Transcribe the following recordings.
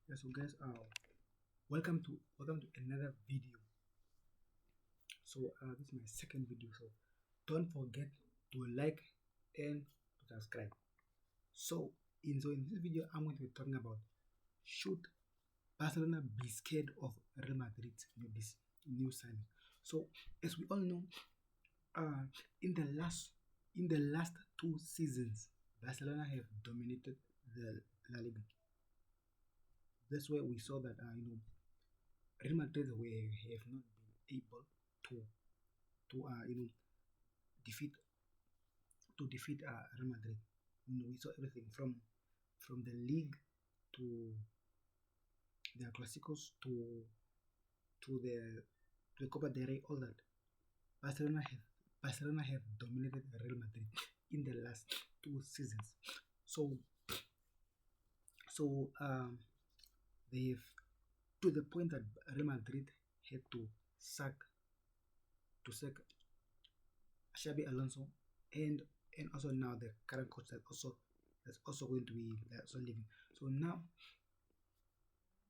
Yeah, so guys, welcome to another video. So this is my second video. So don't forget to like and to subscribe. So in this video, I'm going to be talking about, should Barcelona be scared of Real Madrid? This new signing. So as we all know, uh, in the last in the last two seasons, Barcelona have dominated the La Liga. That's where we saw that Real Madrid have not been able to to defeat defeat Real Madrid. We saw everything from the league to the Clásicos to the Copa del Rey, all that. Barcelona have Barcelona have dominated Real Madrid in the last two seasons. So so they've, to the point that Real Madrid had to sack sack Xabi Alonso, and also now the current coach that's also going to be that's also leaving. So now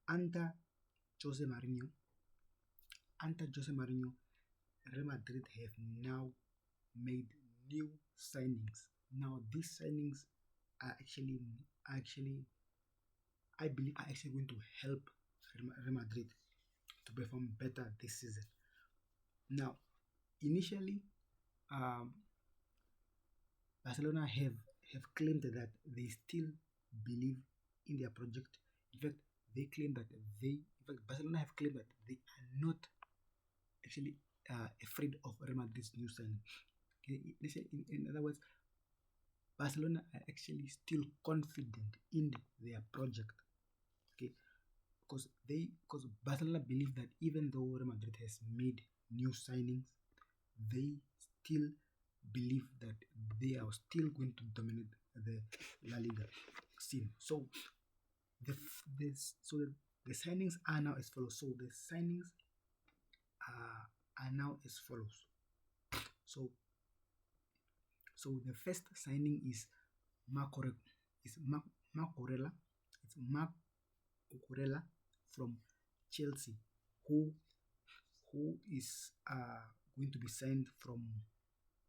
under Jose Mourinho, Real Madrid have now made new signings. Now these signings are actually I believe are actually going to help Real Madrid to perform better this season. Now, initially, um, Barcelona have claimed that they still believe in their project. In fact, Barcelona have claimed that they are not actually afraid of Real Madrid's new signing. Okay, in other words, Barcelona are actually still confident in their project. Okay, because Barcelona believe that even though Real Madrid has made new signings, they still believe that they are still going to dominate the La Liga scene. So the signings are now as follows. So the signings are now as follows. So the first signing is Marco is Marc Corella. It's Marc Cucurella from Chelsea, who is going to be signed from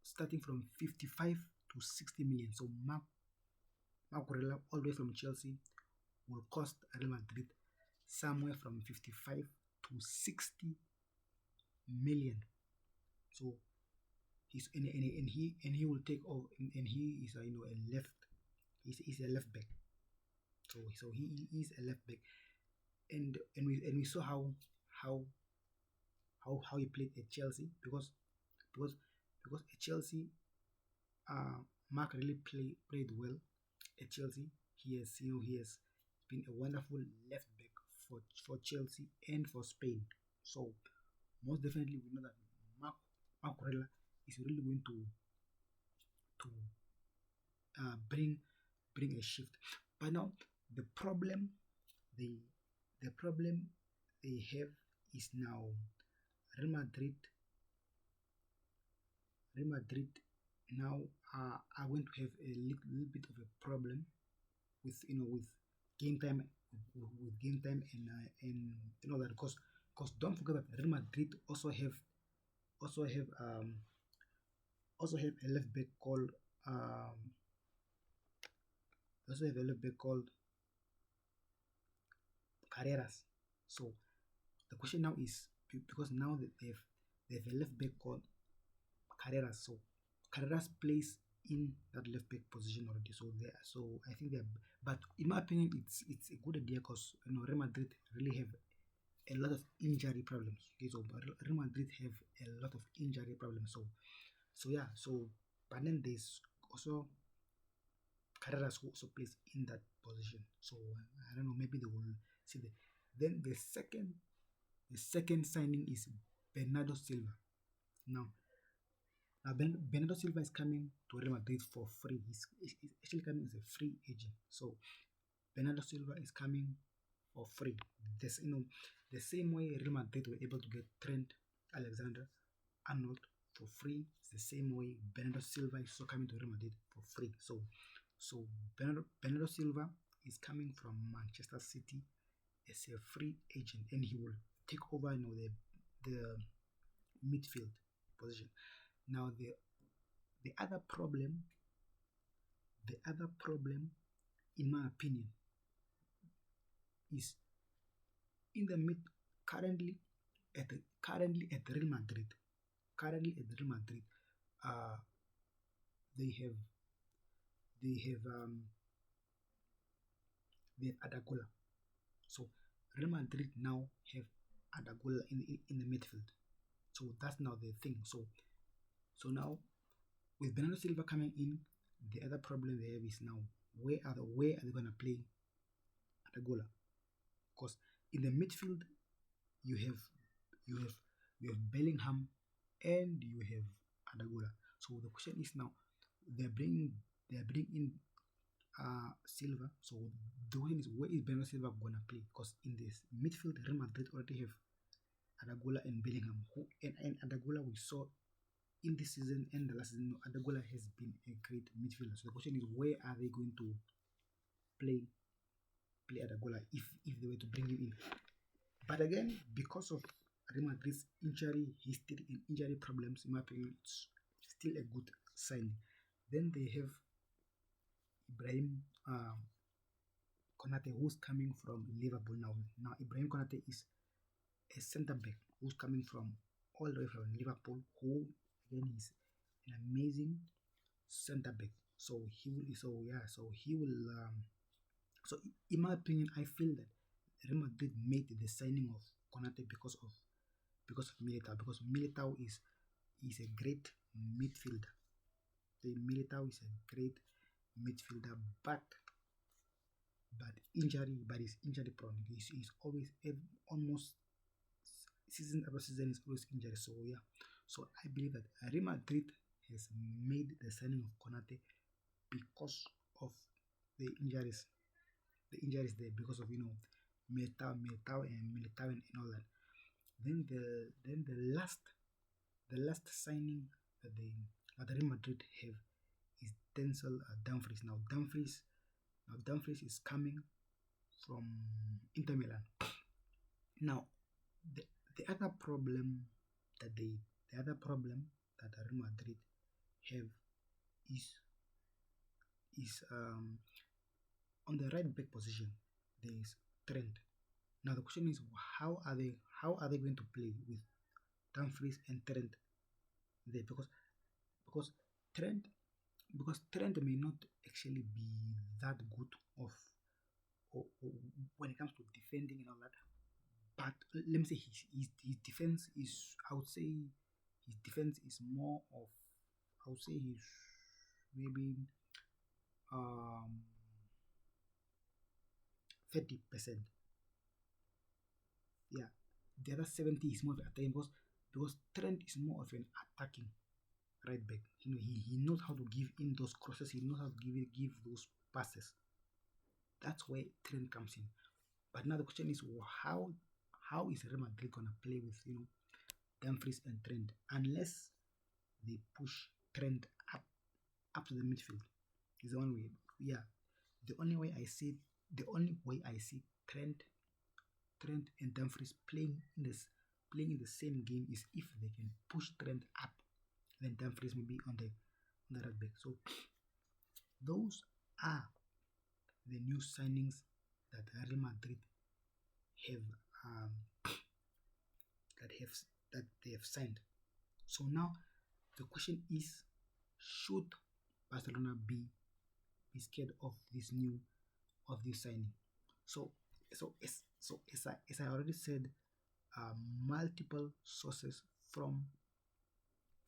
starting from 55 to 60 million. So Marc Cucurella, all the way from Chelsea, will cost Real Madrid somewhere from 55 to 60 million. So he will take over, and he is a left. He's a left back. So he is a left back, and we saw how how he played at Chelsea, because at Chelsea, Mark really played well at Chelsea. He has been a wonderful left back for Chelsea and for Spain. So most definitely we know that Mark Corella is really going to bring a shift. But now the problem they the problem they have is now Real Madrid. Real Madrid now are going to have a little bit of a problem with game time with game time and all that, because don't forget that Real Madrid also have um a left back called also have a left back called Carreras. So the question now is, because now that they have a left back called Carreras, so Carreras plays in that left back position already. So I think they're, but in my opinion, it's a good idea, because Real Madrid really have a lot of injury problems. Okay, so Real Madrid have a lot of injury problems. So yeah, but then there's also Carreras who also plays in that position. So I don't know, maybe they will see the. Then the second signing is Bernardo Silva. Now, Bernardo Silva is coming to Real Madrid for free. He's actually coming as a free agent. So Bernardo Silva is coming for free. The same way Real Madrid were able to get Trent Alexander-Arnold for free. It's the same way Bernardo Silva is also coming to Real Madrid for free. So Bernardo Silva is coming from Manchester City, as a free agent, and he will take over, the midfield position. Now the other problem, the other problem, in my opinion, is in the mid currently at Real Madrid. Currently at Real Madrid, uh, they have they have um they have Adagola. So Real Madrid now have Adagola in the midfield. So that's now the thing. So now with Bernardo Silva coming in, the other problem they have is now where are they gonna play Adagola? Because in the midfield you have you have you have Bellingham and you have Adagola. So the question is now they're bringing they're bringing in Silva. So the question is where is Bernardo Silva gonna play? Because in this midfield, Real Madrid already have Adagola and Bellingham. And Adagola we saw in this season and the last season, Adagola has been a great midfielder. So the question is where are they going to play Adagola if they were to bring him in? But again, because of Real Madrid's injury history and injury problems, in my opinion, it's still a good sign. Then they have Ibrahim Konate, who's coming from Liverpool now. Now Ibrahim Konate is a centre back who's coming from all the way from Liverpool, who again is an amazing centre back. So he will. So yeah. So he will. So in my opinion, I feel that Real Madrid made the signing of Konate because of Militao, because Militao is a great midfielder. The Militao is a great midfielder, but he's injury prone. He's always almost season after season is always injury. So yeah, so I believe that Real Madrid has made the signing of Konate because of the injuries there, because of Militao and all that. Then the last signing that Real Madrid have is Denzel Dumfries. Dumfries is coming from Inter Milan. Now the other problem that Real Madrid have is on the right back position there is Trent. Now the question is how are they going to play with Dumfries and Trent there, because Trent Trent may not actually be that good or when it comes to defending and all that, but let me say his defense is, I would say his defense is more of, I would say he's maybe um 30%. Yeah, the other 70 is more of attacking, because Trent is more of an attacking right back. He knows how to give in those crosses. He knows how to give those passes. That's where Trent comes in. But now the question is how is Real Madrid gonna play with Dumfries and Trent unless they push Trent up to the midfield? Is the only way. Yeah, the only way I see Trent and Dumfries playing in the same game is if they can push Trent up, then Dumfries will be on the right back. So those are the new signings that Real Madrid have that they have signed. So now the question is, should Barcelona be scared of this signing? So as I already said, multiple sources from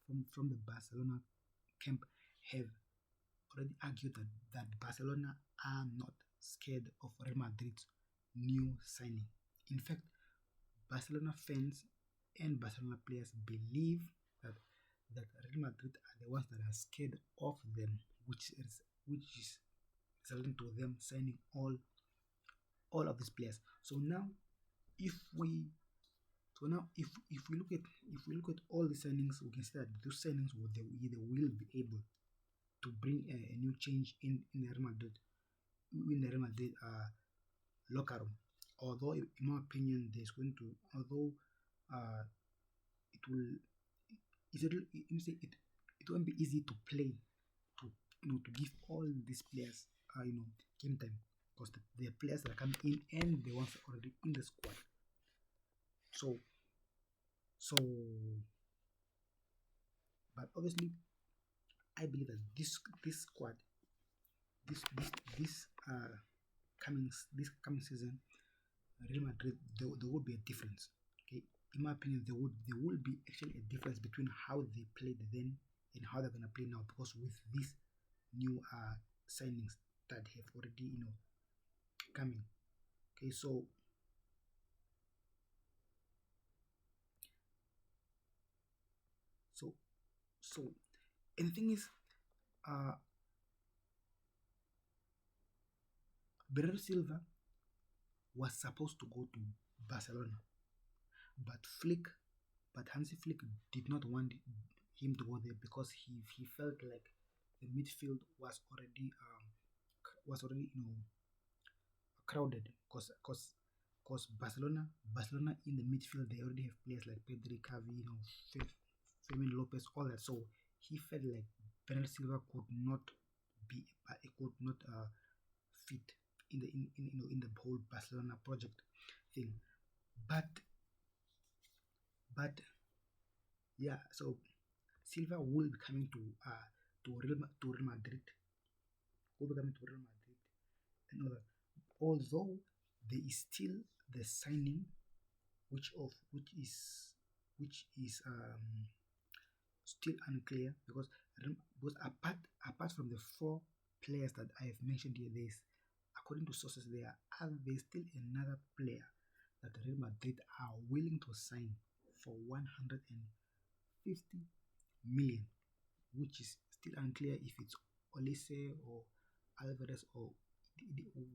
the Barcelona camp have already argued that Barcelona are not scared of Real Madrid's new signing. In fact, Barcelona fans and Barcelona players believe that Real Madrid are the ones that are scared of them, which is resulting to them signing all of these players. So now, if we look at all the signings, we can see that those signings will be able to bring a new change in the Real Madrid locker room. although in my opinion there's going to, although uh it will, let me say it won't be easy to play, to to give all these players game time, because the players that are coming in and the ones already in the squad. So so but obviously I believe that this squad, this this this coming season, Real Madrid, there would be a difference. Okay, in my opinion, there will be actually a difference between how they played then and how they're gonna play now, because with these new signings that have already coming. Okay, so so and the thing is, uh Bernardo Silva was supposed to go to Barcelona, but Hansi Flick did not want him to go there because he felt like the midfield was already crowded, because Barcelona in the midfield, they already have players like Pedri, Cavi, Fermin Lopez, all that. So he felt like Bernardo Silva be could not fit in the whole Barcelona project thing. But but yeah, so Silva will be coming to Real Madrid, will be coming to Real Madrid and all that. Although there is still the signing, which of which is still unclear, because apart from the four players that I have mentioned here, there's, according to sources, there's still another player that Real Madrid are willing to sign for 150 million, which is still unclear if it's Olise or Alvarez, or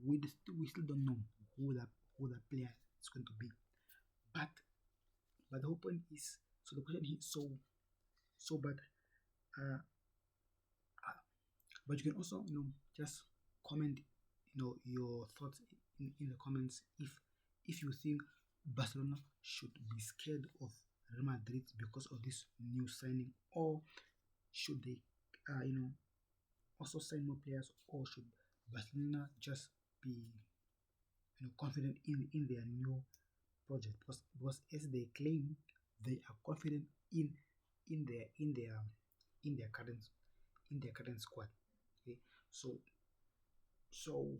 we still don't know who that player is going to be. But the whole point is, so the question is, but uh, uh, but you can also just comment your thoughts in the comments, if you think Barcelona should be scared of Real Madrid because of this new signing, or should they also sign more players, or should Barcelona just be confident in their new project, because as they claim, they are confident in their in their in their current squad. Okay, so so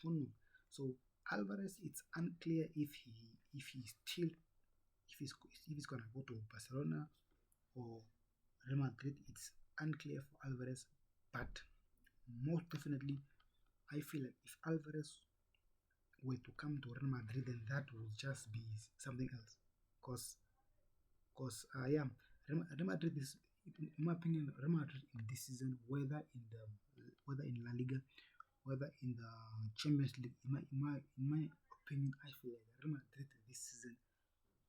hmm, so Alvarez, it's unclear if he still if he's gonna go to Barcelona or Real Madrid. It's unclear for Alvarez, but most definitely I feel like if Alvarez were to come to Real Madrid, then that would just be something else. Because yeah, Real Madrid is, in my opinion, Real Madrid in this season, whether in La Liga, whether in the Champions League, in my opinion, I feel like Real Madrid this season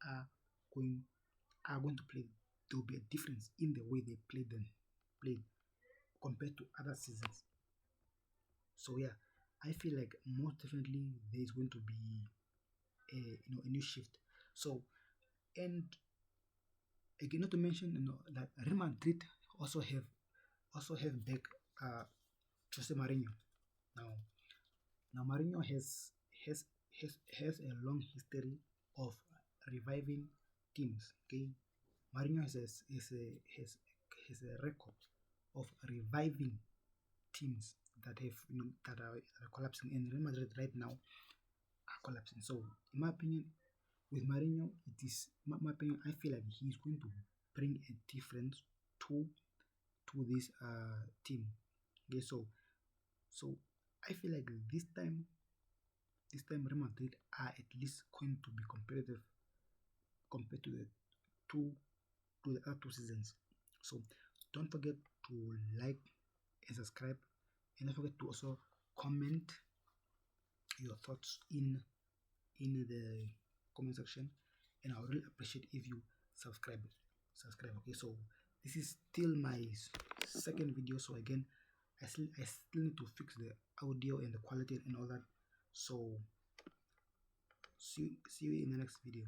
are going going to play. There will be a difference in the way they played compared to other seasons. So yeah, I feel like most definitely there is going to be a new shift. So, and again, not to mention that Real Madrid also have back Jose Mourinho. Now Mourinho has has a long history of reviving teams. Okay, Mourinho has a record of reviving teams that are collapsing, and Real Madrid right now are collapsing. So, in my opinion, with Mourinho, my opinion. I feel like he's going to bring a difference to this team. Okay, so I feel like this time Real Madrid are at least going to be competitive compared to two the other two seasons. So don't forget to like and subscribe, and don't forget to also comment your thoughts in the comment section, and I would really appreciate if you subscribe. Okay, so this is still my second video. So again, I still need to fix the audio and the quality and all that. So See you in the next video.